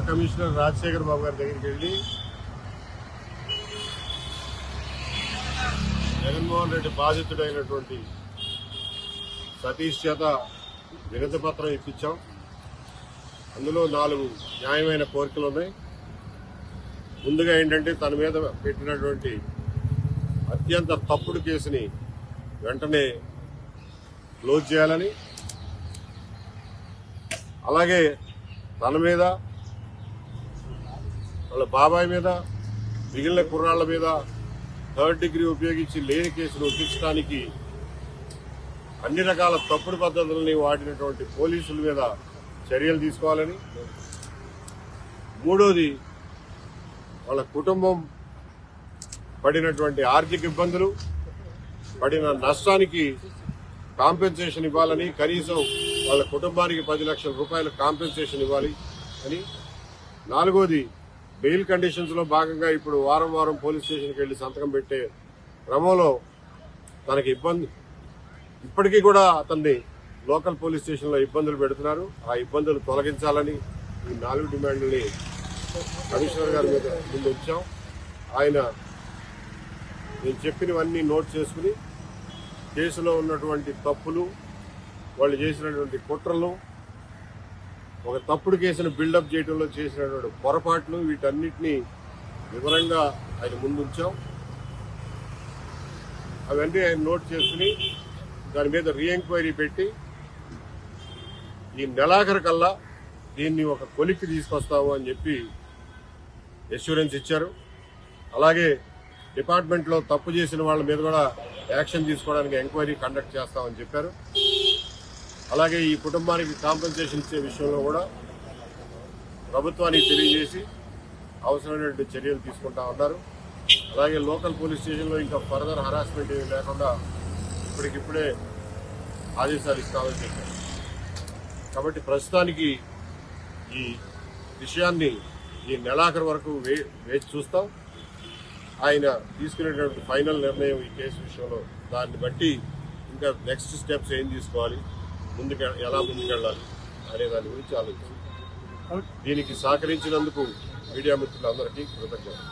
Commissioner Rajasekhar బాబు గారి దగ్గరికి వెళ్ళి జగన్మోహన్ రెడ్డి బాధితుడైనటువంటి సతీష్ చేత వినతి పత్రం ఇప్పించాం. అందులో 4 న్యాయమైన కోరికలు ఉన్నాయి. ముందుగా ఏంటంటే తన మీద పెట్టినటువంటి అత్యంత తప్పుడు కేసుని వెంటనే క్లోజ్ చేయాలని, అలాగే తన మీద, వాళ్ళ బాబాయ్ మీద, మిగిలిన కుర్రాళ్ల మీద 3rd డిగ్రీ ఉపయోగించి లేని కేసును ఉద్దించడానికి అన్ని రకాల తప్పుడు పద్ధతులని వాడినటువంటి పోలీసుల మీద చర్యలు తీసుకోవాలని, మూడోది వాళ్ళ కుటుంబం పడినటువంటి ఆర్థిక ఇబ్బందులు, పడిన నష్టానికి కాంపెన్సేషన్ ఇవ్వాలని, కనీసం వాళ్ళ కుటుంబానికి 10 లక్షల రూపాయల కాంపెన్సేషన్ ఇవ్వాలి అని, నాలుగోది బెయిల్ కండిషన్స్ లో భాగంగా ఇప్పుడు వారం వారం పోలీస్ స్టేషన్కి వెళ్లి సంతకం పెట్టే క్రమంలో తనకి ఇబ్బంది, ఇప్పటికీ కూడా అతన్ని లోకల్ పోలీస్ స్టేషన్లో ఇబ్బందులు పెడుతున్నారు. ఆ ఇబ్బందులు తొలగించాలని ఈ 4 డిమాండ్లని కమిషనర్ గారి మీద ముందు ఉంచాం. ఆయన నేను చెప్పినవన్నీ నోట్ చేసుకుని కేసులో ఉన్నటువంటి తప్పులు, వాళ్ళు చేసినటువంటి కుట్రలు, ఒక తప్పుడు కేసును బిల్డప్ చేయడంలో చేసినటువంటి పొరపాట్లు, వీటన్నిటినీ వివరంగా ఆయన ముందుంచాం. అవన్నీ ఆయన నోట్ చేసుకుని దాని మీద రీఎంక్వైరీ పెట్టి ఈ నెలాఖరు కల్లా దీన్ని ఒక కొలిక్కి తీసుకొస్తాము అని చెప్పి అష్యూరెన్స్ ఇచ్చారు. అలాగే డిపార్ట్మెంట్లో తప్పు చేసిన వాళ్ళ మీద కూడా యాక్షన్ తీసుకోవడానికి ఎంక్వైరీ కండక్ట్ చేస్తామని చెప్పారు. అలాగే ఈ కుటుంబానికి కాంపెన్సేషన్ ఇచ్చే విషయంలో కూడా ప్రభుత్వానికి తెలియజేసి అవసరమైనటువంటి చర్యలు తీసుకుంటా ఉన్నారు. అలాగే లోకల్ పోలీస్ స్టేషన్లో ఇంకా ఫర్దర్ హరాస్మెంట్ ఏమీ లేకుండా ఇప్పటికిప్పుడే ఆదేశాలు ఇస్తామని చెప్పారు. కాబట్టి ప్రస్తుతానికి ఈ విషయాన్ని ఈ నెలాఖరు వరకు వేచి చూస్తాం. ఆయన తీసుకునేటువంటి ఫైనల్ నిర్ణయం ఈ కేసు విషయంలో, దాన్ని బట్టి ఇంకా నెక్స్ట్ స్టెప్స్ ఏం తీసుకోవాలి, ఎలా ముందుకెళ్ళాలి అనే దాని గురించి ఆలోచించాలి. దీనికి సహకరించినందుకు మీడియా మిత్రులందరికీ కృతజ్ఞతలు.